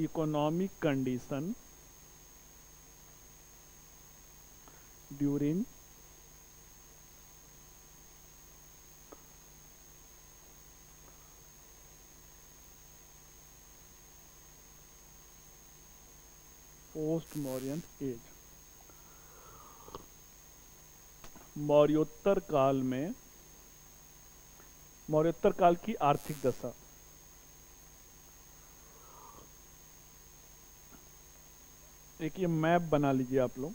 economic condition during post-Mauryan age। मौर्योत्तर काल में, मौर्योत्तर काल की आर्थिक दशा। एक ये मैप बना लीजिए आप लोग।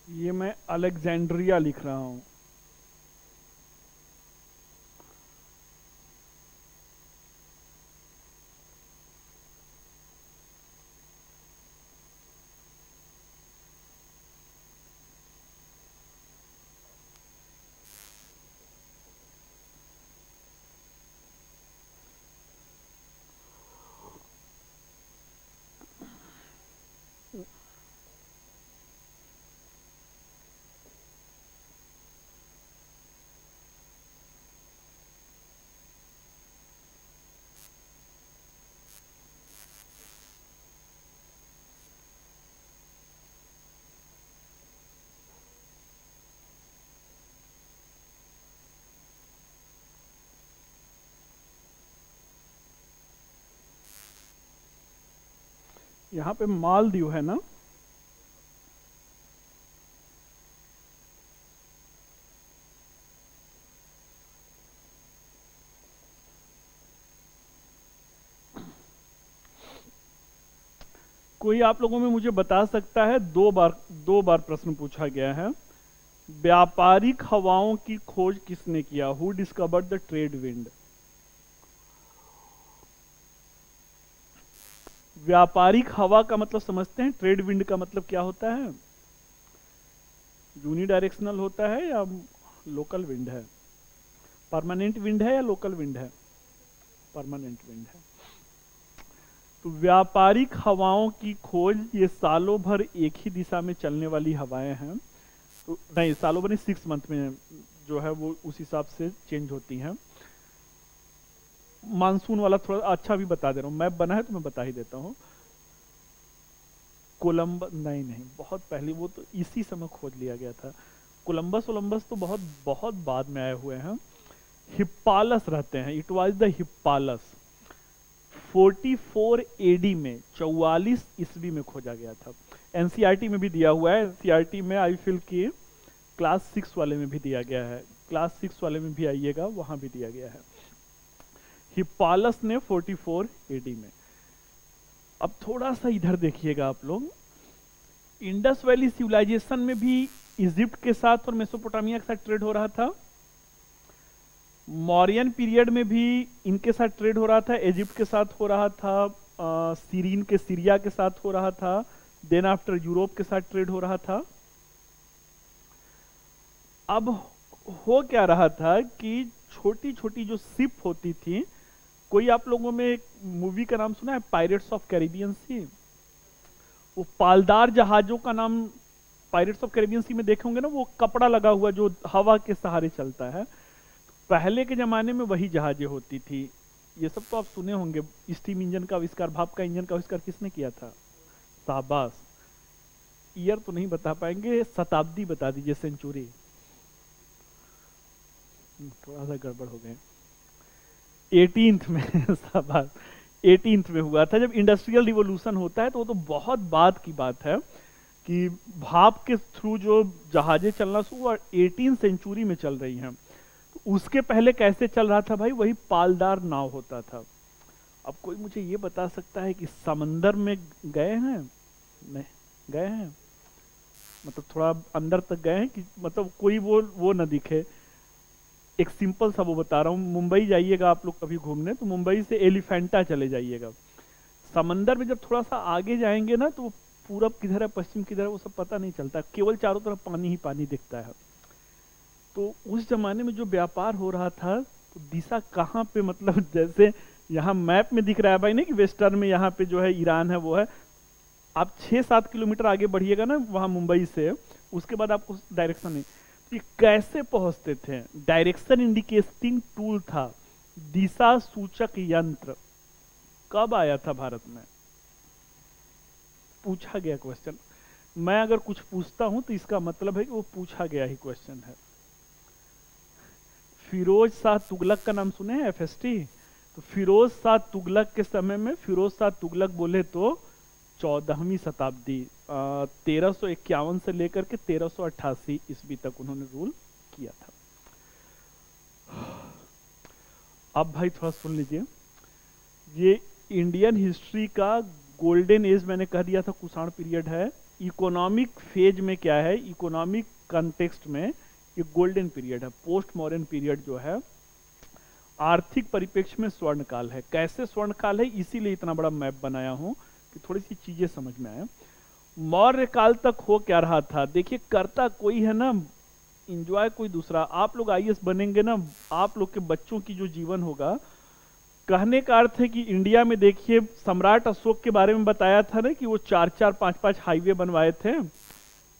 ये मैं अलेक्जेंड्रिया लिख रहा हूं। यहाँ पे मालदीव है ना। कोई आप लोगों में मुझे बता सकता है, दो बार प्रश्न पूछा गया है, व्यापारिक हवाओं की खोज किसने किया? Who discovered the trade wind? व्यापारिक हवा का मतलब समझते हैं? ट्रेड विंड का मतलब क्या होता है? यूनिडायरेक्शनल होता है या लोकल विंड है? परमानेंट विंड है या लोकल विंड है? परमानेंट विंड है। तो व्यापारिक हवाओं की खोज, ये सालों भर एक ही दिशा में चलने वाली हवाएं हैं। तो नहीं, सालों भर 6 मंथ में जो है वो उस हिसाब से चेंज होती हैं। मानसून वाला थोड़ा अच्छा भी बता दे रहा हूं, मैप बना है तो मैं बता ही देता हूं। कोलंबस नहीं, बहुत पहले, वो तो इसी समय खोज लिया गया था। कोलंबस तो बहुत बहुत बाद में आए हुए हैं। हिप्पालस रहते हैं, इट वाज द हिप्पालस। 44 एडी में, 44 ईस्वी में खोजा गया था। एनसीईआरटी में भी दिया हुआ है। एनसीईआरटी में आई फील कि क्लास 6 वाले में भी दिया गया है। क्लास 6 वाले में भी आइएगा, वहां भी दिया गया है। हिप्पालस ने 44 एडी में। अब थोड़ा सा इधर देखिएगा आप लोग। इंडस वैली सिविलाइजेशन में भी इजिप्ट के साथ और मेसोपोटामिया के साथ ट्रेड हो रहा था। मौर्यन पीरियड में भी इनके साथ ट्रेड हो रहा था, इजिप्ट के साथ हो रहा था, सीरीन के सीरिया के साथ हो रहा था, देन आफ्टर यूरोप के साथ ट्रेड हो रहा था। अब हो क्या रहा था कि छोटी छोटी जो शिप होती थी, कोई आप लोगों में एक मूवी का नाम सुना है, पायरेट्स ऑफ कैरिबियन सी? वो पालदार जहाजों का नाम पायरेट्स ऑफ कैरिबियन सी में देखे होंगे ना, वो कपड़ा लगा हुआ जो हवा के सहारे चलता है। पहले के जमाने में वही जहाजें होती थी। ये सब तो आप सुने होंगे। स्टीम इंजन का आविष्कार, भाप का इंजन का आविष्कार किसने किया था? शाबाश। ईयर तो नहीं बता पाएंगे, शताब्दी बता दीजिए, सेंचुरी। थोड़ा सा गड़बड़ हो गए। 18th में शाबाश, 18th में हुआ था। जब इंडस्ट्रियल रिवोल्यूशन होता है तो वो तो बहुत बाद की बात है कि भाप के थ्रू जो जहाजें चलना शुरू हुआ 18 सेंचुरी में चल रही हैं। तो उसके पहले कैसे चल रहा था भाई? वही पालदार नाव होता था। अब कोई मुझे ये बता सकता है कि समंदर में गए हैं? नहीं गए हैं, मतलब थोड़ा अंदर तक गए हैं कि मतलब कोई वो न दिखे। एक सिंपल सा वो बता रहा हूँ, मुंबई जाइएगा आप लोग कभी घूमने तो मुंबई से एलिफेंटा चले जाइएगा। समंदर में जब थोड़ा सा आगे जाएंगे ना तो वो पूरब किधर है पश्चिम किधर है वो सब पता नहीं चलता, केवल चारों तरफ पानी ही पानी दिखता है। तो उस जमाने में जो व्यापार हो रहा था तो दिशा कहाँ पे, मतलब जैसे यहाँ मैप में दिख रहा है भाई ना कि वेस्टर्न में यहाँ पे जो है ईरान है वो है। आप 6-7 किलोमीटर आगे बढ़िएगा ना वहां मुंबई से, उसके बाद आपको डायरेक्शन नहीं। तो ये कैसे पहुंचते थे? डायरेक्शन इंडिकेटिंग टूल था, दिशा सूचक यंत्र। कब आया था भारत में? पूछा गया क्वेश्चन। मैं अगर कुछ पूछता हूं तो इसका मतलब है कि वो पूछा गया ही क्वेश्चन है। फिरोज शाह तुगलक का नाम सुने हैं? FST। तो फिरोज शाह तुगलक के समय में, फिरोज शाह तुगलक बोले तो 14वीं शताब्दी, 1351 से लेकर के 1388 ईस्वी तक उन्होंने रूल किया था। अब भाई थोड़ा सुन लीजिए, ये इंडियन हिस्ट्री का गोल्डन एज मैंने कह दिया था, कुषाण पीरियड है। इकोनॉमिक फेज में क्या है, इकोनॉमिक कॉन्टेक्स्ट में ये गोल्डन पीरियड है। पोस्ट मॉडर्न पीरियड जो है आर्थिक परिप्रेक्ष्य में स्वर्णकाल है। कैसे स्वर्णकाल है, इसीलिए इतना बड़ा मैप बनाया हूं कि थोड़ी सी चीजें समझ में आए। मौर्य काल तक हो क्या रहा था? देखिए, करता कोई है ना, इंजॉय कोई दूसरा। आप लोग IAS बनेंगे ना, आप लोग के बच्चों की जो जीवन होगा, कहने का अर्थ है कि इंडिया में देखिए सम्राट अशोक के बारे में बताया था ना कि वो 4-4, 5-5 हाईवे बनवाए थे।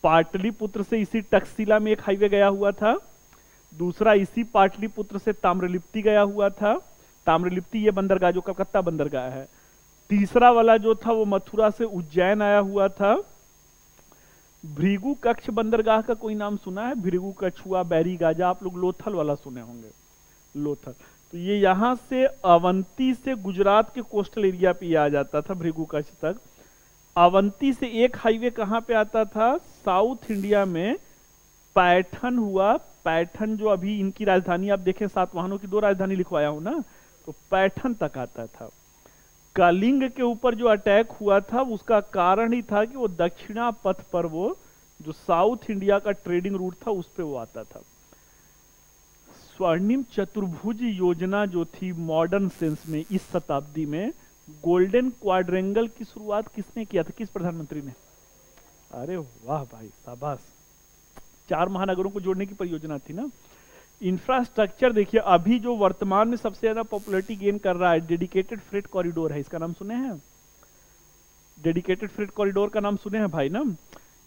पाटलिपुत्र से इसी तक्षशिला में एक हाईवे गया हुआ था, दूसरा इसी पाटलिपुत्र से ताम्रलिप्ति गया हुआ था। ताम्रलिप्ति ये बंदरगाह जो कलकत्ता बंदरगाह है। तीसरा वाला जो था वो मथुरा से उज्जैन आया हुआ था। भृगु कच्छ बंदरगाह का कोई नाम सुना है? भृगु कछुआ, बैरी गाजा, आप लोग लोथल वाला सुने होंगे, लोथल। तो ये यहां से अवंती से गुजरात के कोस्टल एरिया पे आ जाता था भृगु कच्छ तक। अवंती से एक हाईवे कहां पे आता था? साउथ इंडिया में पैठन हुआ। पैठन जो अभी इनकी राजधानी आप देखें, सातवाहनों की 2 राजधानी लिखवाया हूं ना, तो पैठन तक आता था। कलिंग के ऊपर जो अटैक हुआ था उसका कारण ही था कि वो दक्षिणा पथ पर, वो जो साउथ इंडिया का ट्रेडिंग रूट था उस पे वो आता था। स्वर्णिम चतुर्भुज योजना जो थी मॉडर्न सेंस में इस शताब्दी में, गोल्डन क्वाड्रेंगल की शुरुआत किसने किया था? किस प्रधानमंत्री ने? अरे वाह भाई, शाबाश। 4 महानगरों को जोड़ने की परियोजना थी ना। इंफ्रास्ट्रक्चर देखिए, अभी जो वर्तमान में सबसे ज्यादा पॉपुलैरिटी गेन कर रहा है, डेडिकेटेड फ्रेट कॉरिडोर है। इसका नाम सुने हैं? डेडिकेटेड फ्रेट कॉरिडोर का नाम सुने हैं भाई ना?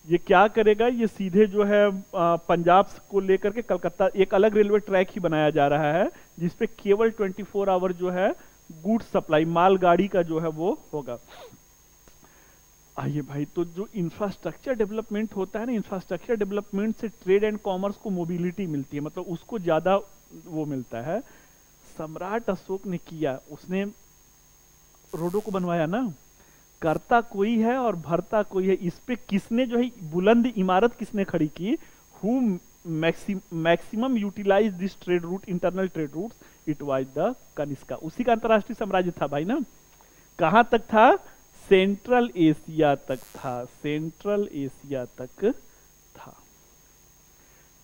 ये क्या करेगा, ये सीधे जो है पंजाब को लेकर के कलकत्ता, एक अलग रेलवे ट्रैक ही बनाया जा रहा है जिसपे केवल 24 आवर जो है गुड्स सप्लाई, मालगाड़ी का जो है वो होगा। आइए भाई, तो जो इंफ्रास्ट्रक्चर डेवलपमेंट होता है ना, इंफ्रास्ट्रक्चर डेवलपमेंट से ट्रेड एंड कॉमर्स को मोबिलिटी मिलती है, मतलब उसको ज्यादा वो मिलता है। सम्राट अशोक ने किया, उसने रोडों को बनवाया ना। करता कोई है और भरता कोई है। इस पे किसने जो है बुलंद इमारत किसने खड़ी की? Who maximum utilise this trade route, internal trade route, it was the Kanishka. उसी का अंतरराष्ट्रीय साम्राज्य था भाई ना। कहां तक था? सेंट्रल एशिया तक था, सेंट्रल एशिया तक था।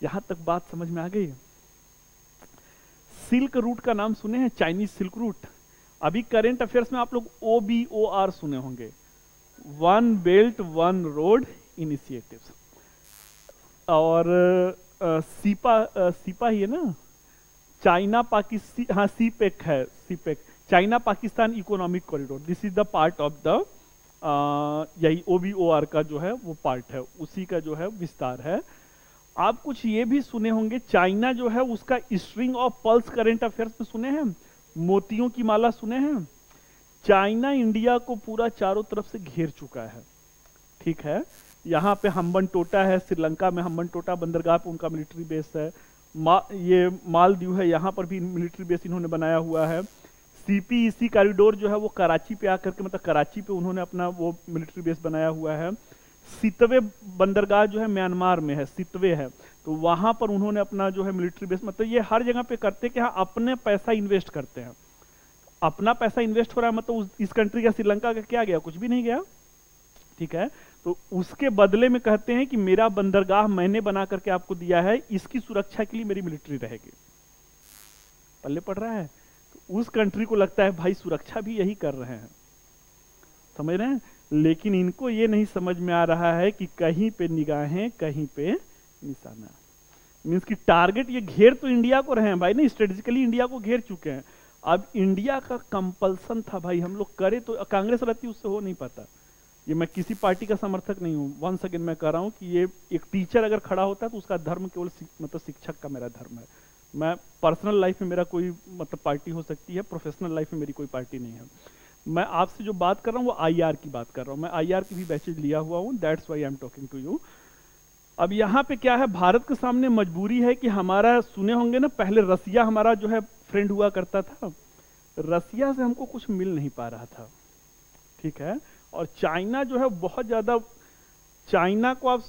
यहां तक बात समझ में आ गई? सिल्क रूट का नाम सुने हैं? Chinese silk route. अभी करंट अफेयर्स में आप लोग OBOR सुने होंगे, one belt one road initiatives. और सीपा ही है ना, चाइना पाकिस्तान, हाँ सीपेक है, CPEC, China Pakistan economic corridor. This is the part of the, यही OBOR का जो है वो पार्ट है, उसी का जो है विस्तार है। आप कुछ ये भी सुने होंगे, चाइना जो है उसका string of pulse current affairs में सुने हैं? मोतियों की माला सुने हैं? चाइना इंडिया को पूरा चारों तरफ से घेर चुका है, ठीक है। यहाँ पे हम्बन टोटा है, श्रीलंका में हम्बन टोटा बंदरगाह पे उनका मिलिट्री बेस है। ये मालदीव है, यहाँ पर भी मिलिट्री बेस इन्होंने बनाया हुआ है। CPEC कॉरिडोर जो है वो कराची पे आकर के, मतलब कराची पे उन्होंने अपना वो मिलिट्री बेस बनाया हुआ है। सितवे बंदरगाह जो है म्यांमार में है, सितवे है, तो वहां पर उन्होंने अपना जो है मिलिट्री बेस, मतलब ये हर जगह पे करते कि हाँ अपने पैसा इन्वेस्ट करते हैं। अपना पैसा इन्वेस्ट हो रहा है, मतलब इस कंट्री का, श्रीलंका का क्या गया, कुछ भी नहीं गया, ठीक है। तो उसके बदले में कहते हैं कि मेरा बंदरगाह मैंने बना करके आपको दिया है, इसकी सुरक्षा के लिए मेरी मिलिट्री रहेगी। पल्ले पड़ रहा है। तो उस कंट्री को लगता है भाई सुरक्षा भी यही कर रहे हैं, समझ रहे हैं। लेकिन इनको ये नहीं समझ में आ रहा है कि कहीं पे निगाहें कहीं पे निशाना, मीन्स कि टारगेट ये घेर तो इंडिया को रहे हैं भाई, ना स्ट्रेटेजिकली इंडिया को घेर चुके हैं। अब इंडिया का कंपल्सन था भाई, हम लोग करे तो, कांग्रेस रहती उससे हो नहीं पाता। ये मैं किसी पार्टी का समर्थक नहीं हूँ, वंस अगेन मैं कह रहा हूँ कि ये एक टीचर अगर खड़ा होता है तो उसका धर्म केवल मतलब शिक्षक का मेरा धर्म है। मैं पर्सनल लाइफ में मेरा कोई मतलब पार्टी हो सकती है, प्रोफेशनल लाइफ में मेरी कोई पार्टी नहीं है। मैं आपसे जो बात कर रहा हूँ वो IR की बात कर रहा हूँ, मैं IR की भी बैचेज लिया हुआ हूँ, that's why I am talking to you. अब यहाँ पे क्या है, भारत के सामने मजबूरी है कि हमारा, सुने होंगे ना, पहले रसिया हमारा जो है फ्रेंड हुआ करता था, रसिया से हमको कुछ मिल नहीं पा रहा था, ठीक है। और चाइना जो है बहुत ज्यादा, चाइना को आप,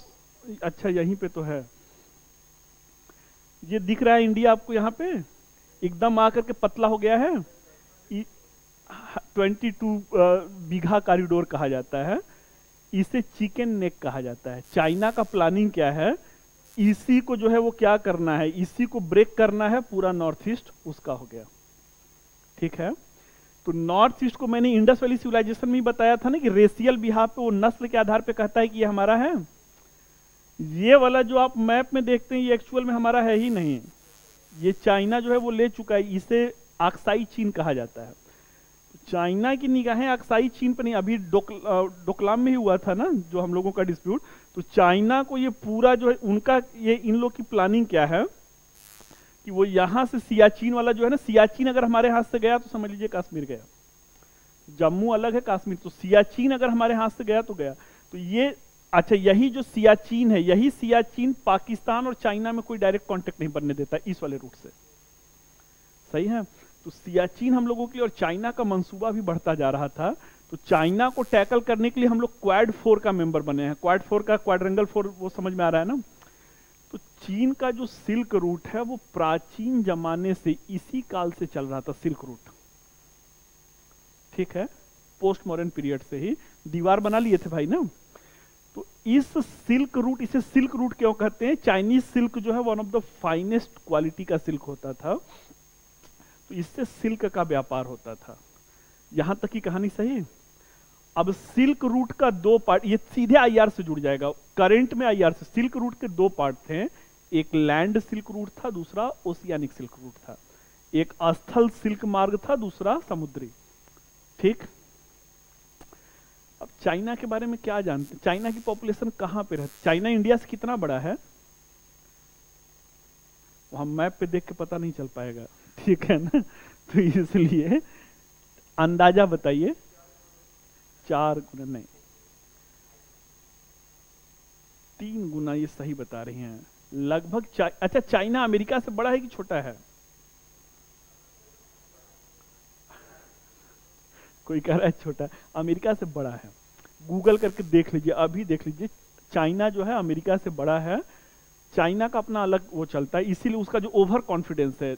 अच्छा यहीं पे तो है, ये दिख रहा है इंडिया आपको, यहाँ पे एकदम आकर के पतला हो गया है। 22 बीघा कॉरिडोर कहा जाता है, इसे चिकन नेक कहा जाता है। चाइना का प्लानिंग क्या है, इसी को जो है वो क्या करना है, इसी को ब्रेक करना है, पूरा नॉर्थ ईस्ट उसका हो गया, ठीक है। तो नॉर्थ ईस्ट को मैंने इंडस वैली सिविलाइजेशन में ही बताया था ना कि रेशियल बिहार पे, वो नस्ल के आधार पे कहता है कि ये हमारा है। ये वाला जो आप मैप में देखते हैं ये एक्चुअल में हमारा है ही नहीं, ये चाइना जो है वो ले चुका है, इसे अक्साई चीन कहा जाता है। चाइना की निगाहें अक्साई चीन पर नहीं, अभी डोकलाम में ही हुआ था ना जो हम लोगों का डिस्प्यूट, तो चाइना को ये पूरा जो है उनका, ये इन लोग की प्लानिंग क्या है कि वो यहां से सियाचिन वाला जो है ना, सियाचिन अगर हमारे हाथ से गया तो समझ लीजिए कश्मीर गया, जम्मू अलग है कश्मीर, तो सियाचिन अगर हमारे हाथ से गया तो गया। तो ये, अच्छा यही जो सियाचिन है, यही सियाचिन पाकिस्तान और चाइना में कोई डायरेक्ट कांटेक्ट नहीं बनने देता इस वाले रूट से, सही है। तो सियाचिन हम लोगों के लिए, और चाइना का मंसूबा भी बढ़ता जा रहा था, तो चाइना को टैकल करने के लिए हम लोग क्वाड 4 का मेंबर बने हैं। क्वाड 4 का क्वाड्रेंगल 4 वो समझ में आ रहा है ना। तो चीन का जो सिल्क रूट है वो प्राचीन जमाने से, इसी काल से चल रहा था सिल्क रूट, ठीक है, पोस्ट मॉडर्न पीरियड से ही दीवार बना लिए थे भाई ना। तो इस सिल्क रूट, इसे सिल्क रूट क्यों कहते हैं, चाइनीज सिल्क जो है one of the finest quality का सिल्क होता था, तो इससे सिल्क का व्यापार होता था। यहां तक की कहानी सही। अब सिल्क रूट का 2 पार्ट, ये सीधे IR से जुड़ जाएगा, करंट में IR से। सिल्क रूट के 2 पार्ट थे, एक लैंड सिल्क रूट था, दूसरा ओशियानिक सिल्क रूट था। एक स्थल सिल्क मार्ग था, दूसरा समुद्री, ठीक। अब चाइना के बारे में क्या जानते हैं, चाइना की पॉपुलेशन कहां पे रहती, चाइना इंडिया से कितना बड़ा है, वहां मैप पे देख के पता नहीं चल पाएगा, ठीक है ना। तो इसलिए अंदाजा बताइए, 4 गुना नहीं, 3 गुना, ये सही बता रही हैं लगभग। अच्छा चाइना अमेरिका से बड़ा है कि छोटा है, कोई कह रहा है छोटा, अमेरिका से बड़ा है। गूगल करके देख लीजिए, अभी देख लीजिए, चाइना जो है अमेरिका से बड़ा है। चाइना का अपना अलग वो चलता है, इसीलिए उसका जो ओवर कॉन्फिडेंस है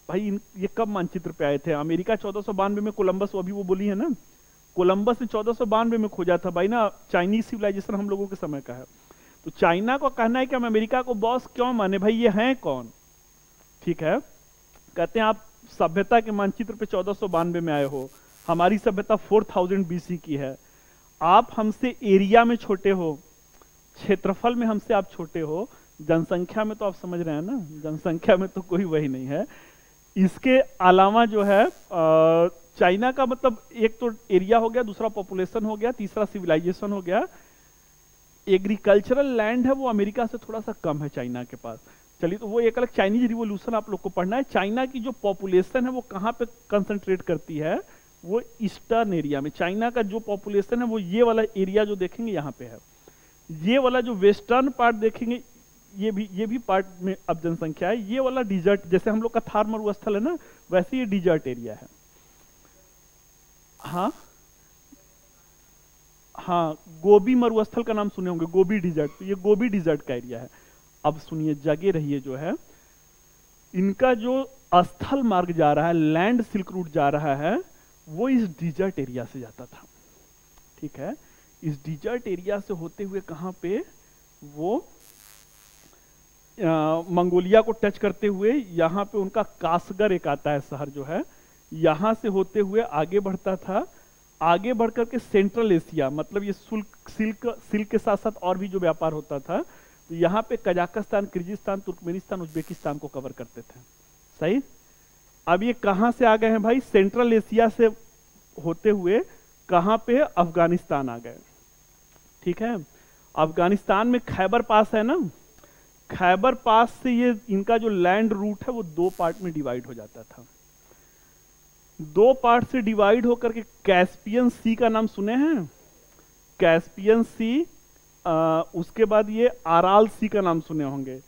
भाई। ये कब मानचित्र पे आए थे, अमेरिका 1492 में कोलंबस, अभी वो बोली है ना, कोलंबस ने 1492 में खोजा था भाई ना, चाइनीज सिविलाइजेशन हम लोगों के समय का है। तो चाइना को कहना है कि हम अमेरिका को बॉस क्यों माने, भाई ये हैं कौन, ठीक है। कहते हैं आप सभ्यता के मानचित्र पे 1492 में आए हो, हमारी सभ्यता 4000 BC की है, आप हमसे एरिया में छोटे हो, क्षेत्रफल में हमसे आप छोटे हो, जनसंख्या में तो आप समझ रहे हैं ना, जनसंख्या में तो कोई वही नहीं है। इसके अलावा जो है चाइना का मतलब एक तो एरिया हो गया, दूसरा पॉपुलेशन हो गया, तीसरा सिविलाइजेशन हो गया। एग्रीकल्चरल लैंड है वो अमेरिका से थोड़ा सा कम है चाइना के पास। चलिए, तो वो एक अलग चाइनीज रिवोल्यूशन आप लोग को पढ़ना है। चाइना की जो पॉपुलेशन है वो कहाँ पे कंसंट्रेट करती है, वो ईस्टर्न एरिया में। चाइना का जो पॉपुलेशन है वो ये वाला एरिया जो देखेंगे यहाँ पे है, ये वाला जो वेस्टर्न पार्ट देखेंगे ये भी पार्ट में अब जनसंख्या है। ये वाला डिजर्ट, जैसे हम लोग का थार मरुस्थल है ना, वैसे ये डिजर्ट एरिया है। हाँ हाँ, गोबी मरुस्थल का नाम सुने होंगे, गोबी डिजर्ट, तो ये गोबी डिजर्ट का एरिया है। अब सुनिए, जगह रहिए, जो है इनका जो स्थल मार्ग जा रहा है, लैंड सिल्क रूट जा रहा है, वो इस डिजर्ट एरिया से जाता था। ठीक है, इस डिजर्ट एरिया से होते हुए कहां पे, वो मंगोलिया को टच करते हुए यहां पे उनका कासगर एक आता है शहर जो है, यहां से होते हुए आगे बढ़ता था। आगे बढ़कर के सेंट्रल एशिया, मतलब ये सिल्क के साथ साथ और भी जो व्यापार होता था, तो यहाँ पे कजाकिस्तान, किर्गिस्तान, तुर्कमेनिस्तान, उज्बेकिस्तान को कवर करते थे। सही। अब ये कहां से आ गए हैं भाई, सेंट्रल एशिया से होते हुए कहां पे, अफगानिस्तान आ गए। ठीक है, अफगानिस्तान में खैबर पास है ना, खैबर पास से ये इनका जो लैंड रूट है वो दो पार्ट में डिवाइड हो जाता था। दो पार्ट से डिवाइड होकर के कैस्पियन सी का नाम सुने हैं, कैस्पियन सी, उसके बाद ये आराल सी का नाम सुने होंगे।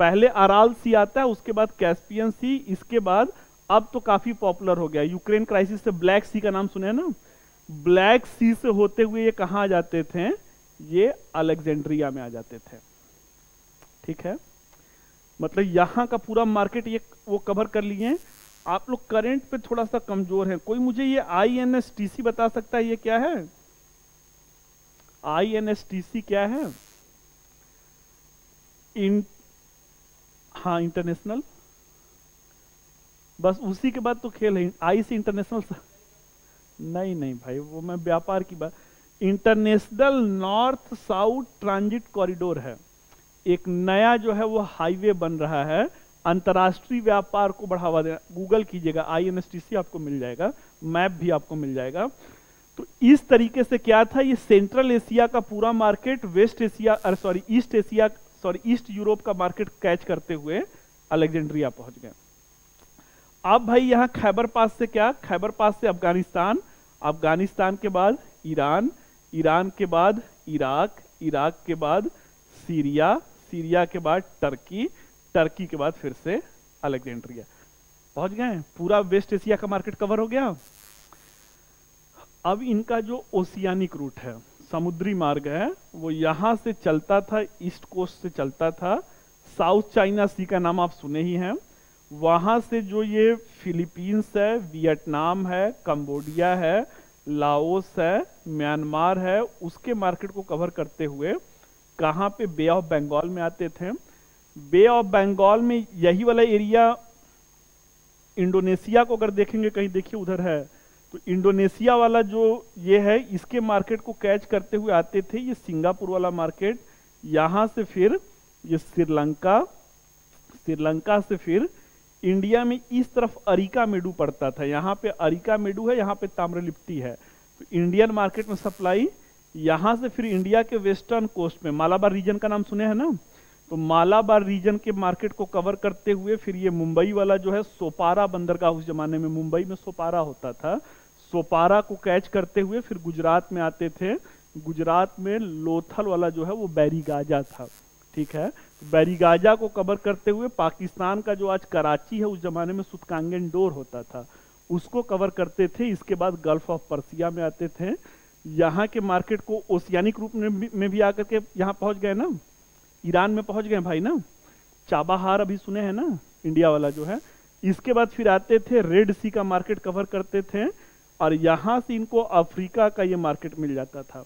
पहले आराल सी आता है, उसके बाद कैस्पियन सी, इसके बाद अब तो काफी पॉपुलर हो गया, यूक्रेन क्राइसिस से ब्लैक सी का नाम सुने हैं ना। ब्लैक सी से होते हुए ये कहां आ जाते थे, ये अलेक्जेंड्रिया में आ जाते थे। ठीक है, मतलब यहां का पूरा मार्केट ये वो कवर कर लिए। आप लोग करंट पे थोड़ा सा कमजोर हैं, कोई मुझे ये INSTC बता सकता है ये क्या है, INSTC क्या है? हाँ, इंटरनेशनल, बस उसी के बाद तो खेल है। आई से इंटरनेशनल नहीं नहीं भाई, वो मैं व्यापार की बात, international north south transit corridor है। एक नया जो है वो हाईवे बन रहा है, अंतर्राष्ट्रीय व्यापार को बढ़ावा देना। गूगल कीजिएगा, INSTC आपको मिल जाएगा, मैप भी आपको मिल जाएगा। तो इस तरीके से क्या था, ये सेंट्रल एशिया का पूरा मार्केट ईस्ट यूरोप का मार्केट कैच करते हुए अलेक्जेंड्रिया पहुंच गए। अब भाई यहां खैबर पास से क्या, खैबर पास से अफगानिस्तान, अफगानिस्तान के बाद ईरान, ईरान के बाद इराक, इराक के बाद सीरिया, सीरिया के बाद टर्की, टर्की के बाद फिर से अलेक्जेंड्रिया पहुंच गए। पूरा वेस्ट एशिया का मार्केट कवर हो गया। अब इनका जो ओशियानिक रूट है, समुद्री मार्ग है, वो यहां से चलता था, ईस्ट कोस्ट से चलता था। साउथ चाइना सी का नाम आप सुने ही हैं। वहां से जो ये फिलीपींस है, वियतनाम है, कंबोडिया है, लाओस है, म्यांमार है, उसके मार्केट को कवर करते हुए कहां पे, बे ऑफ बंगाल में आते थे। बे ऑफ बंगाल में यही वाला एरिया, इंडोनेशिया को अगर देखेंगे कहीं, देखिए उधर है, तो इंडोनेशिया वाला जो ये है, इसके मार्केट को कैच करते हुए आते थे ये सिंगापुर वाला मार्केट। यहां से फिर ये श्रीलंका, श्रीलंका से फिर इंडिया में इस तरफ अरिका मेडू पड़ता था। यहाँ पे अरिका मेडू है, यहाँ पे ताम्रलिप्टी है। तो इंडियन मार्केट में सप्लाई यहां से फिर इंडिया के वेस्टर्न कोस्ट में, मालाबार रीजन का नाम सुने हैं ना, तो मालाबार रीजन के मार्केट को कवर करते हुए फिर ये मुंबई वाला जो है, सोपारा बंदरगाह, उस जमाने में मुंबई में सोपारा होता था, सोपारा को कैच करते हुए फिर गुजरात में आते थे। गुजरात में लोथल वाला जो है वो बैरीगाजा था। ठीक है, बैरीगाजा को कवर करते हुए पाकिस्तान का जो आज कराची है, उस जमाने में सुतकांगन डोर होता था, उसको कवर करते थे। इसके बाद गल्फ ऑफ पर्सिया में आते थे। यहाँ के मार्केट को ओशियानिक रूप में भी आकर के यहाँ पहुंच गए ना, ईरान में पहुंच गए भाई ना। चाबाहार अभी सुने हैं ना, इंडिया वाला जो है। इसके बाद फिर आते थे, रेड सी का मार्केट कवर करते थे, और यहां से इनको अफ्रीका का ये मार्केट मिल जाता था।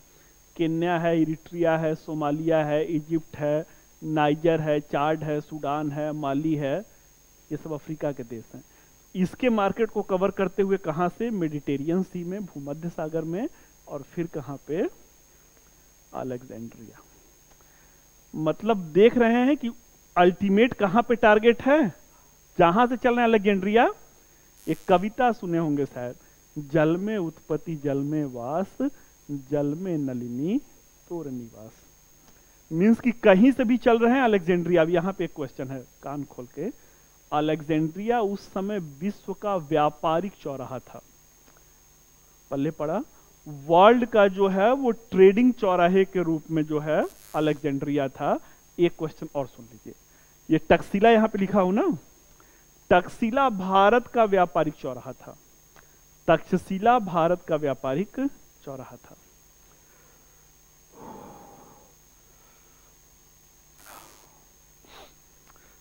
केन्या है, इरिट्रिया है, सोमालिया है, इजिप्ट है, नाइजर है, चाड है, सूडान है, माली है, ये सब अफ्रीका के देश हैं। इसके मार्केट को कवर करते हुए कहां से, मेडिटेरियन सी में, भूमध्य सागर में, और फिर कहां पे, अलेक्जेंड्रिया। मतलब देख रहे हैं कि अल्टीमेट कहां पे टारगेट है, जहां से चल रहे हैं अलेक्जेंड्रिया। एक कविता सुने होंगे शायद, जल में उत्पत्ति जल में वास, जल में नलिनी तोर निवास। मीन्स कि कहीं से भी चल रहे हैं अलेक्जेंड्रिया। अब यहां पे एक क्वेश्चन है, कान खोल के, अलेक्जेंड्रिया उस समय विश्व का व्यापारिक चौराहा था। पल्ले पड़ा, वर्ल्ड का जो है वो ट्रेडिंग चौराहे के रूप में जो है अलेक्जेंड्रिया था। एक क्वेश्चन और सुन लीजिए, ये टक्सिला यहां पे लिखा हूं ना, टक्सिला भारत का व्यापारिक चौराहा था। तक्षशिला भारत का व्यापारिक चौराहा था।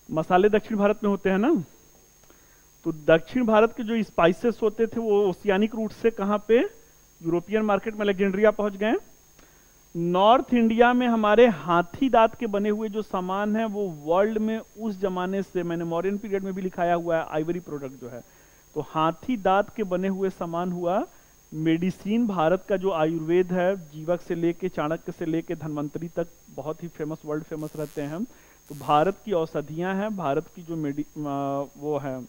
मसाले दक्षिण भारत में होते हैं ना, तो दक्षिण भारत के जो स्पाइसेस होते थे वो ओशियानिक रूट से कहां पे, यूरोपियन मार्केट में अलेक्जेंड्रिया पहुंच गए। नॉर्थ इंडिया में हमारे हाथी दांत के बने हुए जो सामान है वो वर्ल्ड में उस जमाने से, मैंने मॉडर्न पीरियड में भी लिखाया हुआ है, आइवरी प्रोडक्ट जो है, तो हाथी दांत के बने हुए सामान हुआ। मेडिसिन, भारत का जो आयुर्वेद है, जीवक से लेके चाणक्य से लेके धन्वंतरी तक बहुत ही फेमस, वर्ल्ड फेमस रहते हैं। तो भारत की औषधियां हैं, भारत की जो वो है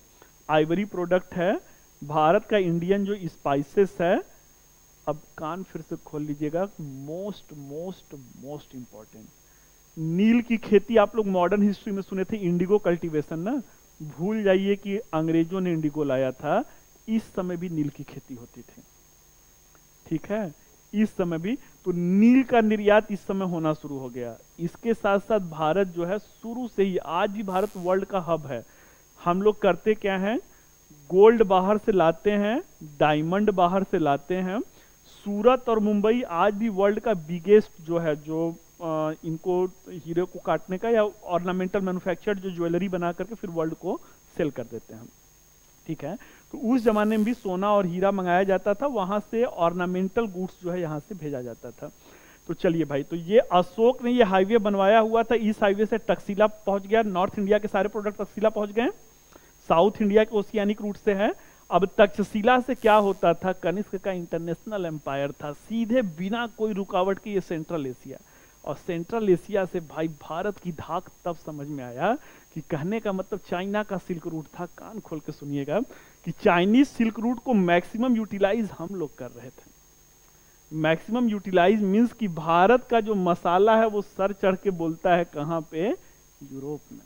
आइवरी प्रोडक्ट है, भारत का इंडियन जो स्पाइसेस है। अब कान फिर से खोल लीजिएगा, मोस्ट मोस्ट मोस्ट इंपॉर्टेंट, नील की खेती आप लोग मॉडर्न हिस्ट्री में सुने थे, इंडिगो कल्टीवेशन ना, भूल जाइए कि अंग्रेजों ने इंडिगो लाया था, इस समय भी नील की खेती होती थी, ठीक है, इस समय भी। तो नील का निर्यात इस समय होना शुरू हो गया। इसके साथ साथ भारत जो है शुरू से ही, आज भी भारत वर्ल्ड का हब है। हम लोग करते क्या हैं, गोल्ड बाहर से लाते हैं, डायमंड बाहर से लाते हैं। सूरत और मुंबई आज भी वर्ल्ड का बिगेस्ट जो है, जो इनको हीरे को काटने का या ऑर्नामेंटल मैन्युफैक्चर जो ज्वेलरी बना करके फिर वर्ल्ड को सेल कर देते हैं, ठीक है। तो उस जमाने में भी सोना और हीरा मंगाया जाता था, वहां से ऑर्नामेंटल गुड्स जो है यहां से भेजा जाता था। तो चलिए भाई, तो ये अशोक ने ये हाईवे बनवाया हुआ था, इस हाईवे से टक्सिला पहुंच गया, नॉर्थ इंडिया के सारे प्रोडक्ट टक्सिला पहुंच गए, साउथ इंडिया के ओशियानिक रूट से है। अब तक्षशिला से क्या होता था, कनिष्क का इंटरनेशनल एम्पायर था, सीधे बिना कोई रुकावट के ये सेंट्रल एशिया, और सेंट्रल एशिया से भाई भारत की धाक तब समझ में आया कि कहने का मतलब चाइना का सिल्क रूट था। कान खोल के सुनिएगा कि चाइनीज सिल्क रूट को मैक्सिमम यूटिलाइज हम लोग कर रहे थे। मैक्सिमम यूटिलाइज मींस कि भारत का जो मसाला है वो सर चढ़ के बोलता है कहां पे, यूरोप में।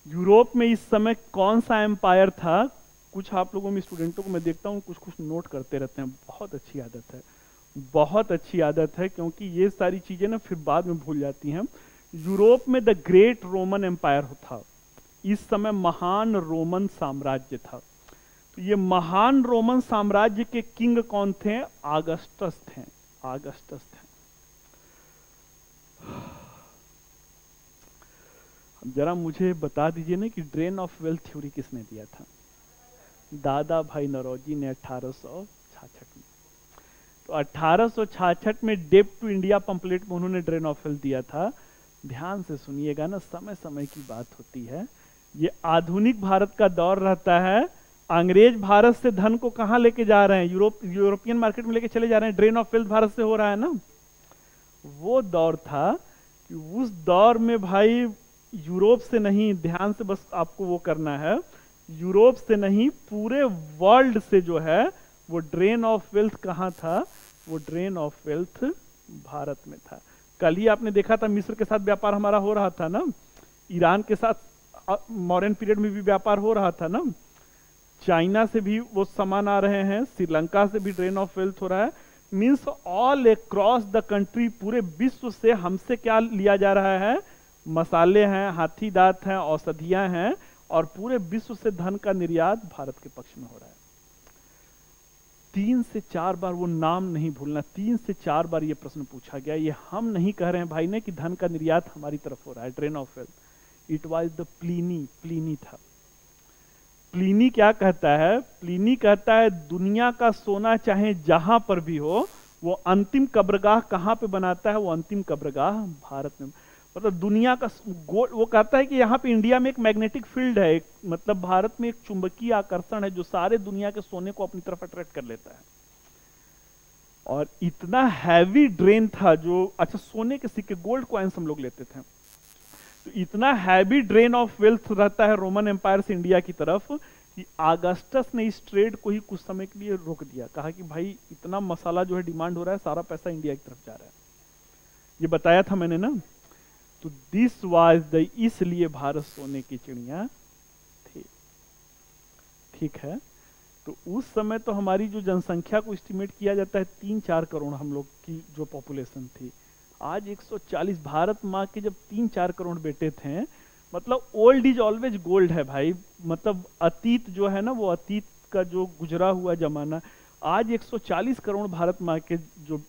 यूरोप में इस समय कौन सा एम्पायर था, कुछ आप लोगों में स्टूडेंटों को मैं देखता हूं कुछ कुछ नोट करते रहते हैं, बहुत अच्छी आदत है, बहुत अच्छी आदत है, क्योंकि ये सारी चीजें ना फिर बाद में भूल जाती हैं। यूरोप में द ग्रेट रोमन एम्पायर था, इस समय महान रोमन साम्राज्य था। तो ये महान रोमन साम्राज्य के किंग कौन थे, आगस्टस थे, आगस्टस थे। जरा मुझे बता दीजिए ना कि ड्रेन ऑफ वेल्थ थ्योरी किसने दिया था, दादा भाई नौरोजी ने 1866 में। तो 1866 में डेप टू इंडिया पंपलेट में उन्होंने ड्रेन ऑफ वेल्थ दिया था। ध्यान से सुनिएगा ना, समय समय की बात होती है, ये आधुनिक भारत का दौर रहता है। अंग्रेज भारत से धन को कहां लेके जा रहे हैं, यूरोपियन मार्केट में लेके चले जा रहे हैं, ड्रेन ऑफ वेल्थ भारत से हो रहा है ना। वो दौर था कि उस दौर में भाई यूरोप से नहीं, ध्यान से बस आपको वो करना है, यूरोप से नहीं पूरे वर्ल्ड से जो है वो ड्रेन ऑफ वेल्थ कहां था, वो ड्रेन ऑफ वेल्थ भारत में था। कल ही आपने देखा था मिस्र के साथ व्यापार हमारा हो रहा था ना, ईरान के साथ मॉडर्न पीरियड में भी व्यापार हो रहा था ना, चाइना से भी वो सामान आ रहे हैं, श्रीलंका से भी ड्रेन ऑफ वेल्थ हो रहा है। Means all across the country, पूरे विश्व से हमसे क्या लिया जा रहा है, मसाले हैं, हाथी दांत हैं, औषधियां हैं, और पूरे विश्व से धन का निर्यात भारत के पक्ष में हो रहा है। 3 से 4 बार, वो नाम नहीं भूलना, 3 से 4 बार ये प्रश्न पूछा गया। ये हम नहीं कह रहे हैं भाई ने कि धन का निर्यात हमारी तरफ हो रहा है, drain of wealth, it was the Pliny था। प्लीनी क्या कहता है, प्लीनी कहता है दुनिया का सोना चाहे जहां पर भी हो, वो अंतिम कब्रगाह कहां पे बनाता है, वो अंतिम कब्रगाह भारत में। मतलब दुनिया का वो कहता है कि यहाँ पे इंडिया में एक मैग्नेटिक फील्ड है, मतलब भारत में एक चुंबकीय आकर्षण है जो सारे दुनिया के सोने को अपनी तरफ अट्रैक्ट कर लेता है। और इतना हैवी ड्रेन था जो, अच्छा सोने के सिक्के, गोल्ड कॉइन्स हम लोग लेते थे, तो इतना हैवी ड्रेन ऑफ वेल्थ रहता है रोमन एम्पायर से इंडिया की तरफ कि आगस्टस ने इस ट्रेड को ही कुछ समय के लिए रोक दिया। कहा कि भाई इतना मसाला जो है डिमांड हो रहा है, सारा पैसा इंडिया की तरफ जा रहा है। ये बताया था मैंने ना। तो दिस वाज द, इसलिए भारत सोने की चिड़िया थी, ठीक है। तो उस समय तो हमारी जो जनसंख्या को एस्टिमेट किया जाता है 3-4 करोड़ हम लोग की जो पॉपुलेशन थी, आज 140। भारत माँ के जब 3-4 करोड़ बेटे थे, मतलब ओल्ड इज ऑलवेज गोल्ड है भाई। मतलब अतीत जो है ना, वो अतीत का जो गुजरा हुआ जमाना, आज 140 करोड़ भारत माँ के जो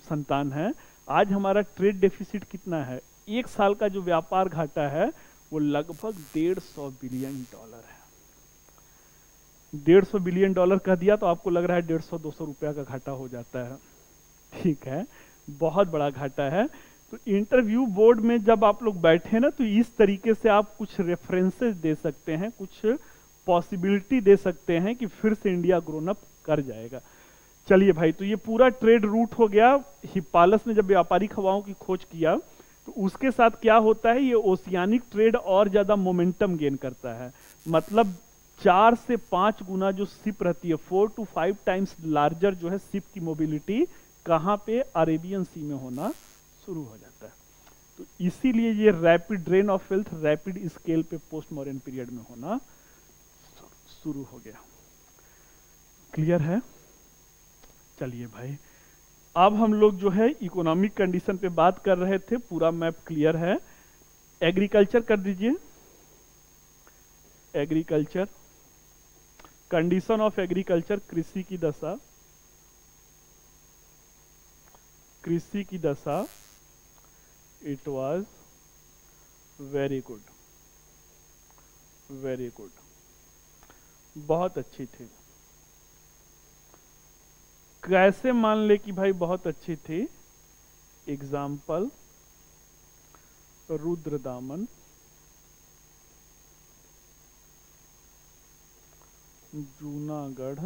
संतान है। आज हमारा ट्रेड डेफिसिट कितना है? एक साल का जो व्यापार घाटा है वो लगभग $150 बिलियन है। $150 बिलियन कह दिया तो आपको लग रहा है 150-200 रुपया का घाटा हो जाता है। ठीक है, बहुत बड़ा घाटा है। तो इंटरव्यू बोर्ड में जब आप लोग बैठे ना, तो इस तरीके से आप कुछ रेफरेंसेस दे सकते हैं, कुछ पॉसिबिलिटी दे सकते हैं कि फिर से इंडिया ग्रोन अप कर जाएगा। चलिए भाई, तो ये पूरा ट्रेड रूट हो गया। हिप्पालस ने जब व्यापारिक हवाओं की खोज किया तो उसके साथ क्या होता है, ये ओशियानिक ट्रेड और ज्यादा मोमेंटम गेन करता है। मतलब 4 से 5 गुना जो शिप रहती है, 4 to 5 टाइम्स लार्जर जो है शिप की मोबिलिटी, कहां पे? अरेबियन सी में होना शुरू हो जाता है। तो इसीलिए ये rapid drain of wealth rapid scale पे पोस्ट मॉडर्न पीरियड में होना शुरू हो गया। क्लियर है? चलिए भाई, अब हम लोग जो है इकोनॉमिक कंडीशन पे बात कर रहे थे, पूरा मैप क्लियर है। एग्रीकल्चर कर दीजिए। एग्रीकल्चर, कंडीशन ऑफ एग्रीकल्चर, कृषि की दशा। कृषि की दशा, it was very good, very good, बहुत अच्छी थी। कैसे मान ले कि भाई बहुत अच्छी थी? Example, Rudradaman, Junagadh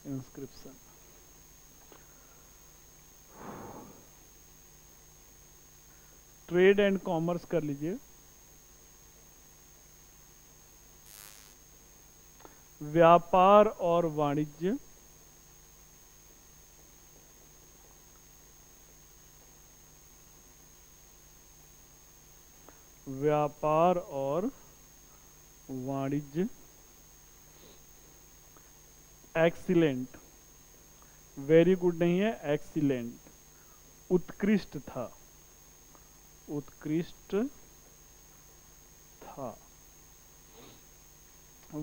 inscription. Trade and commerce कर लीजिए। व्यापार और वाणिज्य, व्यापार और वाणिज्य। एक्सीलेंट, वेरी गुड नहीं है, एक्सीलेंट, उत्कृष्ट था, उत्कृष्ट था।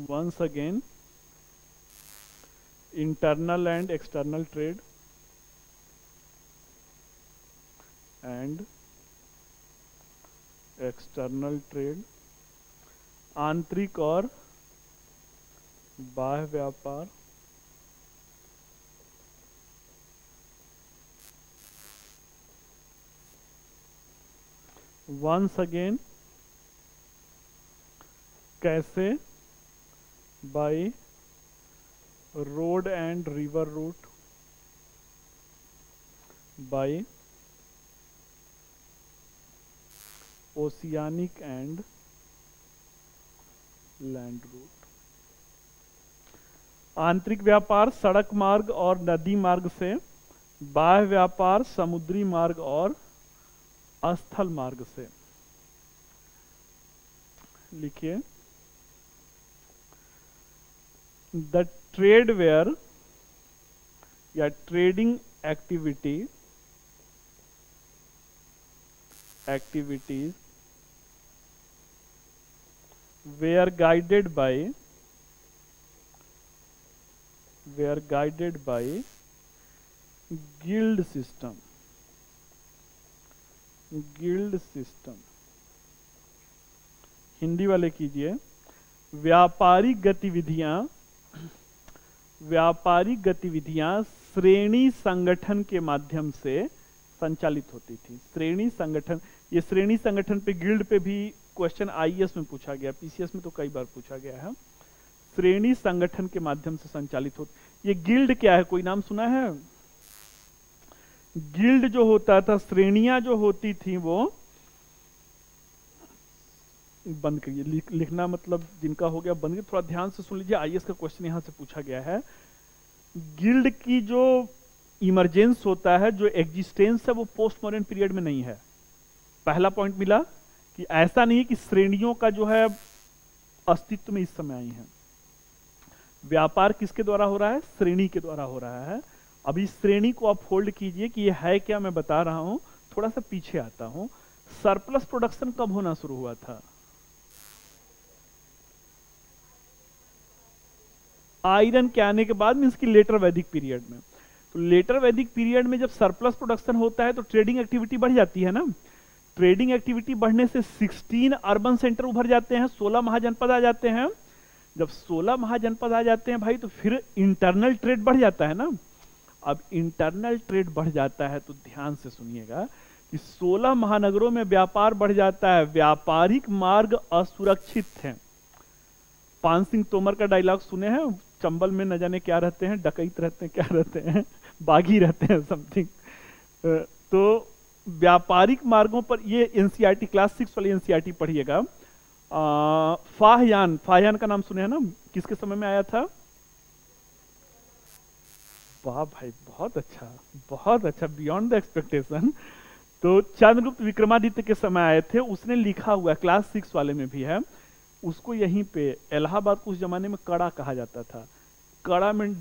Once again, internal and external trade and external trade, आंतरिक और बाह्य व्यापार, वंस अगेन कैसे? By road and river route, by oceanic and land route. आंतरिक व्यापार सड़क मार्ग और नदी मार्ग से, बाह्य व्यापार समुद्री मार्ग और स्थल मार्ग से। लिखिए, द ट्रेड वेयर या trading activities were guided by guild system, Hindi वाले कीजिए। व्यापारिक गतिविधियां श्रेणी संगठन के माध्यम से संचालित होती थी। श्रेणी संगठन, ये श्रेणी संगठन पे गिल्ड पे भी क्वेश्चन आईएएस में पूछा गया, पीसीएस में तो कई बार पूछा गया है। श्रेणी संगठन के माध्यम से संचालित होती। ये गिल्ड क्या है, कोई नाम सुना है? गिल्ड जो होता था, श्रेणियां जो होती थी वो, बंद करिए लिखना, मतलब जिनका हो गया बंद, थोड़ा ध्यान से सुन लीजिए, आईएएस का क्वेश्चन यहां से पूछा गया है। गिल्ड की जो इमरजेंस होता है, जो एग्जिस्टेंस है, वो पोस्ट मॉडर्न पीरियड में नहीं है। पहला पॉइंट मिला कि ऐसा नहीं कि श्रेणियों का जो है अस्तित्व में इस समय आई है। व्यापार किसके द्वारा हो रहा है? श्रेणी के द्वारा हो रहा है। अभी श्रेणी को आप होल्ड कीजिए कि ये है क्या, मैं बता रहा हूं। थोड़ा सा पीछे आता हूं। सरप्लस प्रोडक्शन कब होना शुरू हुआ था? आयरन के आने के बाद, मीन्स की लेटर वैदिक पीरियड में। तो लेटर वैदिक पीरियड में जब सरप्लस प्रोडक्शन होता है तो ट्रेडिंग एक्टिविटी बढ़ जाती है ना। ट्रेडिंग एक्टिविटी बढ़ने से 16 अर्बन सेंटर उभर जाते हैं, 16 महाजनपद आ जाते हैं। जब 16 महाजनपद आ जाते हैं भाई, तो फिर इंटरनल ट्रेड बढ़ जाता है ना। अब इंटरनल ट्रेड बढ़ जाता है तो ध्यान से सुनिएगा कि 16 महानगरों में व्यापार बढ़ जाता है, व्यापारिक मार्ग असुरक्षित हैं। पान सिंह तोमर का डायलॉग सुने हैं, चंबल में न जाने क्या रहते हैं, डकैत रहते हैं, क्या रहते हैं, बागी रहते हैं, समथिंग। तो व्यापारिक मार्गों पर, ये एनसीईआरटी क्लास 6 वाली एनसीईआरटी पढ़िएगा। फाहयान, फाहयान का नाम सुने हैं ना, किसके समय में आया था? वाह भाई, बहुत अच्छा, बहुत अच्छा, बियॉन्ड द एक्सपेक्टेशन। तो चंद्रगुप्त विक्रमादित्य के समय आए थे, उसने लिखा हुआ है, क्लास 6 वाले में भी है। उसको यहीं पे इलाहाबाद को उस जमाने में कड़ा कहा जाता था। कड़ा में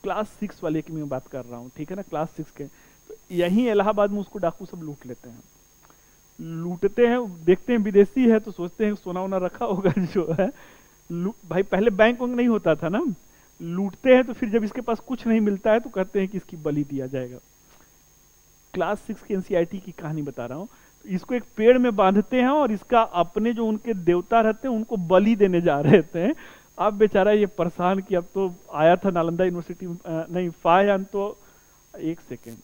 क्लास 6 वाले की मैं बात कर रहा हूँ, ठीक है ना, क्लास 6 के। तो यहीं इलाहाबाद में उसको डाकू सब लूट लेते हैं, लूटते हैं। देखते हैं विदेशी है तो सोचते हैं सोना वोना रखा होगा जो है। भाई पहले बैंक वंक नहीं होता था ना, लूटते हैं तो फिर जब इसके पास कुछ नहीं मिलता है तो कहते हैं कि इसकी बलि दिया जाएगा। क्लास 6 के एनसीईआरटी की कहानी बता रहा हूँ। तो इसको एक पेड़ में बांधते हैं और इसका अपने जो उनके देवता रहते हैं उनको बलि देने जा रहे थे। अब बेचारा ये परेशान कि अब तो आया था नालंदा यूनिवर्सिटी, नहीं फायान, तो एक सेकेंड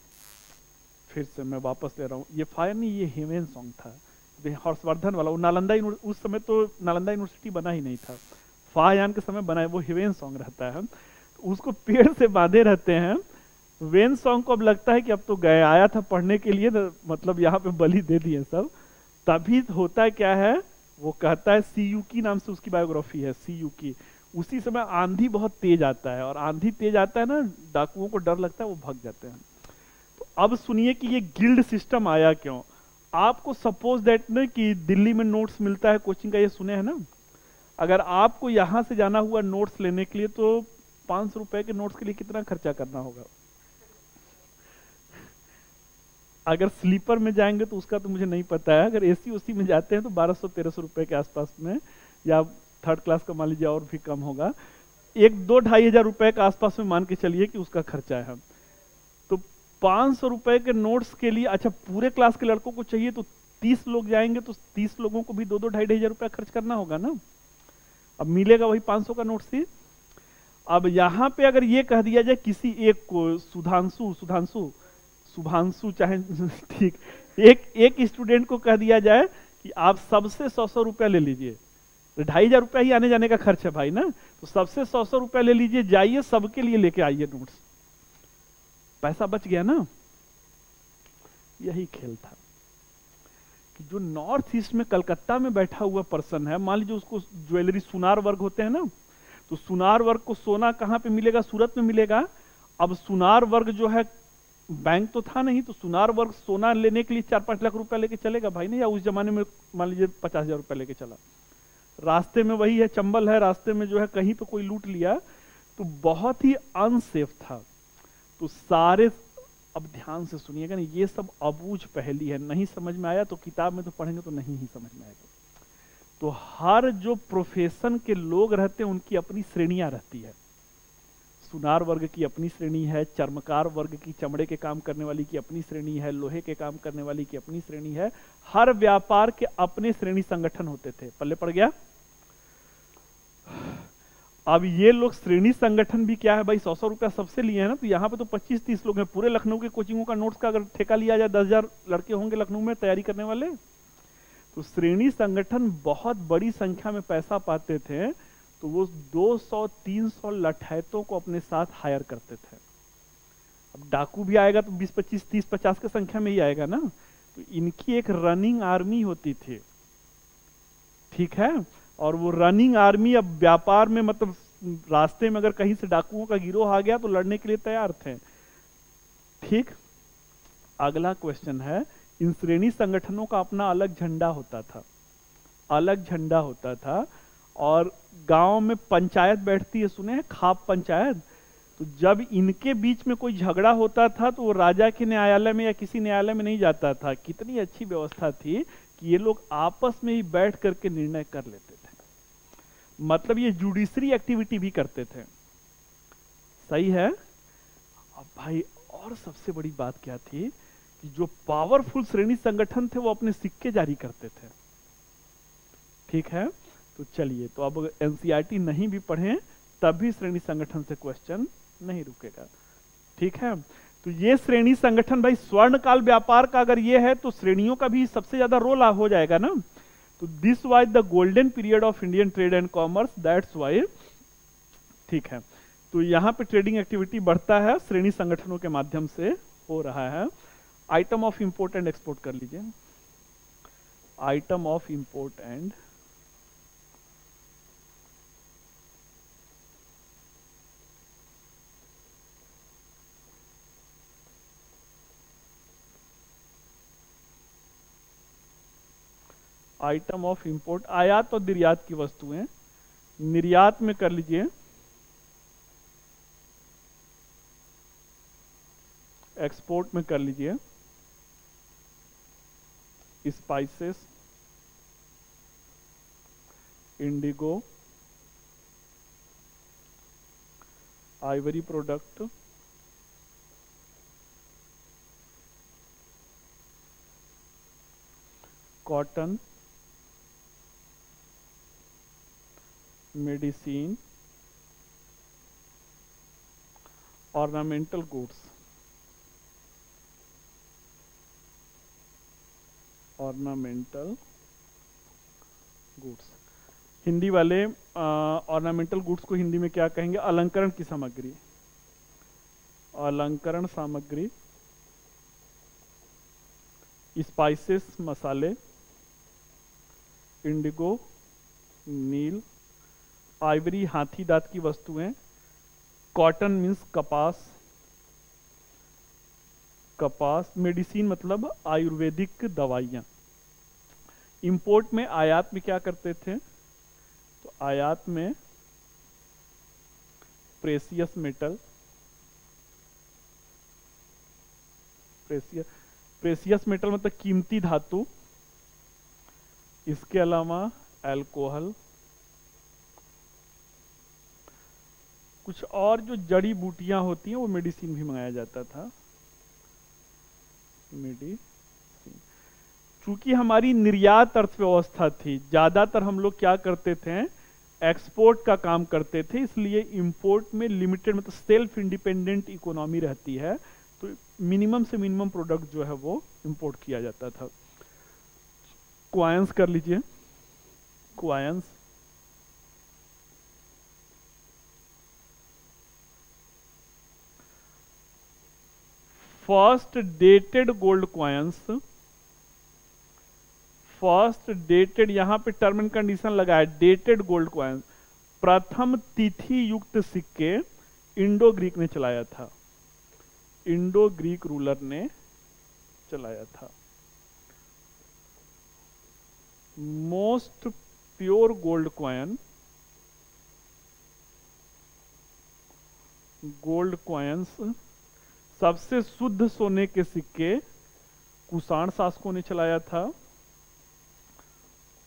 फिर से मैं वापस ले रहा हूँ। ये फायर नहीं, ये हेवेन सॉन्ग था, हर्षवर्धन वाला। वो नालंदा, उस समय तो नालंदा यूनिवर्सिटी बना ही नहीं था, फायान के समय बना है, वो हेवेन सॉन्ग रहता है। तो उसको पेड़ से बांधे रहते हैं। वेन सॉन्ग को अब लगता है कि अब तो गए, आया था पढ़ने के लिए, मतलब यहाँ पे बलि दे दिए सब। तभी होता है क्या है, वो कहता है, सीयूकी नाम से उसकी बायोग्राफी है, सीयूकी। उसी समय आंधी बहुत तेज आता है, और आंधी तेज आता है ना, डाकुओं को डर लगता है, वो भाग जाते हैं। तो अब सुनिए कि ये गिल्ड सिस्टम आया क्यों। आपको सपोज दैट ना कि दिल्ली में नोट्स मिलता है कोचिंग का, ये सुने हैं ना। अगर आपको यहां से जाना हुआ नोट्स लेने के लिए, तो 500 रुपए के नोट्स के लिए कितना खर्चा करना होगा? अगर स्लीपर में जाएंगे तो उसका तो मुझे नहीं पता है, अगर एसी उसी में जाते हैं तो 1200-1300 रुपए के आसपास में, या थर्ड क्लास का मान लीजिए और भी कम होगा, 1-2-2,500 रुपए के आसपास में मान के चलिए कि उसका खर्चा है। तो 500 रुपए के नोट्स के लिए, अच्छा पूरे क्लास के लड़कों को चाहिए तो 30 लोग जाएंगे तो 30 लोगों को भी 2-2-2,500 रुपया खर्च करना होगा ना। अब मिलेगा वही 500 का नोट्स ही। अब यहां पे अगर ये कह दिया जाए किसी एक को, शुभांशु चाहे ठीक, एक स्टूडेंट को कह दिया जाए कि आप सबसे 100 रुपया ले लीजिए, तो 2,500 रुपया ही आने जाने का खर्च है भाई ना। तो सबसे 100 रुपया ले लीजिए, जाइए सबके लिए लेके आइए नोट्स, पैसा बच गया ना। यही खेल था कि जो नॉर्थ ईस्ट में कलकत्ता में बैठा हुआ पर्सन है, मान लीजिए उसको ज्वेलरी, सुनार वर्ग होते हैं ना, तो सुनार वर्ग को सोना कहां पे मिलेगा? सूरत में मिलेगा। अब सुनार वर्ग जो है, बैंक तो था नहीं, तो सुनार वर्ग सोना लेने के लिए 4-5 लाख रुपया लेके चलेगा भाई नहीं, या उस जमाने में मान लीजिए 50,000 रुपया लेके चला। रास्ते में वही है, चंबल है, रास्ते में जो है कहीं पे कोई लूट लिया, तो बहुत ही अनसेफ था। तो सारे, अब ध्यान से सुनिएगा ना, ये सब अबूझ पहेली है, नहीं समझ में आया तो किताब में तो पढ़ेंगे तो नहीं ही समझ में आएगा। तो हर जो प्रोफेशन के लोग रहते हैं उनकी अपनी श्रेणियां रहती है। सुनार वर्ग की अपनी श्रेणी है, चर्मकार वर्ग की, चमड़े के काम करने वाली की अपनी श्रेणी है, लोहे के काम करने वाली की अपनी श्रेणी है। हर व्यापार के अपने श्रेणी संगठन होते थे। पल्ले पड़ गया? अब ये लोग श्रेणी संगठन भी क्या है भाई, 100-100 रुपया सबसे लिए हैं ना, तो यहाँ पे तो 25-30 लोग हैं। पूरे लखनऊ के कोचिंगों का नोट्स का अगर ठेका लिया जाए, 10,000 लड़के होंगे लखनऊ में तैयारी करने वाले। तो श्रेणी संगठन बहुत बड़ी संख्या में पैसा पाते थे, तो वो 200-300 लठैतों को अपने साथ हायर करते थे। अब डाकू भी आएगा तो 20-25-30-50 की संख्या में ही आएगा ना। तो इनकी एक रनिंग आर्मी होती थी, ठीक है। और वो रनिंग आर्मी अब व्यापार में, मतलब रास्ते में अगर कहीं से डाकुओं का गिरोह आ गया तो लड़ने के लिए तैयार थे, ठीक। अगला क्वेश्चन है, इन श्रेणी संगठनों का अपना अलग झंडा होता था, अलग झंडा होता था। और गांव में पंचायत बैठती है, सुने हैं खाप पंचायत। तो जब इनके बीच में कोई झगड़ा होता था तो वो राजा के न्यायालय में या किसी न्यायालय में नहीं जाता था। कितनी अच्छी व्यवस्था थी कि ये लोग आपस में ही बैठ करके निर्णय कर लेते थे। मतलब ये जुडिशरी एक्टिविटी भी करते थे। सही है। अब भाई और सबसे बड़ी बात क्या थी कि जो पावरफुल श्रेणी संगठन थे वो अपने सिक्के जारी करते थे। ठीक है, तो चलिए, तो अब एनसीईआरटी नहीं भी पढ़ें तब भी श्रेणी संगठन से क्वेश्चन नहीं रुकेगा। ठीक है, तो ये श्रेणी संगठन भाई स्वर्णकाल व्यापार का अगर ये है तो श्रेणियों का भी सबसे ज्यादा रोल हो जाएगा ना। तो this was the golden period of Indian trade and commerce, that's why. ठीक है, तो यहाँ पे ट्रेडिंग एक्टिविटी बढ़ता है, श्रेणी संगठनों के माध्यम से हो रहा है। Item of import and export कर लीजिए। Item of import and item of import, आयात और निर्यात की वस्तुएं। निर्यात में कर लीजिए एक्सपोर्ट में कर लीजिए spices, Indigo, Ivory product, cotton, medicine, ornamental goods, ornamental goods. Hindi वाले ऑर्नामेंटल गुड्स को हिंदी में क्या कहेंगे? अलंकरण की सामग्री, अलंकरण सामग्री, स्पाइसेस मसाले, इंडिगो नील, आइवरी हाथी दांत की वस्तुएं, कॉटन मीन्स कपास, कपास, मेडिसिन मतलब आयुर्वेदिक दवाइयां। इंपोर्ट में आयात में क्या करते थे? तो आयात में प्रेसियस मेटल, प्रेसियस मेटल मतलब कीमती धातु, इसके अलावा अल्कोहल, कुछ और जो जड़ी बूटियां होती हैं वो मेडिसिन भी मंगाया जाता था, मेडिसिन। चूंकि हमारी निर्यात अर्थव्यवस्था थी, ज्यादातर हम लोग क्या करते थे? एक्सपोर्ट का काम करते थे, इसलिए इंपोर्ट में लिमिटेड मतलब सेल्फ इंडिपेंडेंट इकोनॉमी रहती है, तो मिनिमम से मिनिमम प्रोडक्ट जो है वो इंपोर्ट किया जाता था। क्वायंस कर लीजिए, coins, first dated gold coins, first dated, यहां पे टर्म एंड कंडीशन लगा है, डेटेड गोल्ड क्वायंस। प्रथम तिथि युक्त सिक्के इंडो ग्रीक ने चलाया था, इंडो ग्रीक रूलर ने चलाया था। मोस्ट प्योर गोल्ड क्वायन, गोल्ड क्वायंस, सबसे शुद्ध सोने के सिक्के कुषाण शासकों ने चलाया था।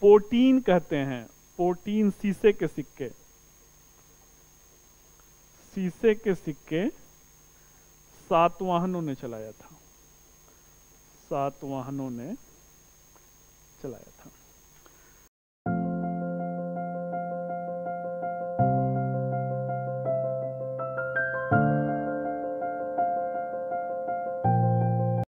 पोटीन कहते हैं, पोटीन शीशे के सिक्के, शीशे के सिक्के सातवाहनों ने चलाया था, सातवाहनों ने चलाया था।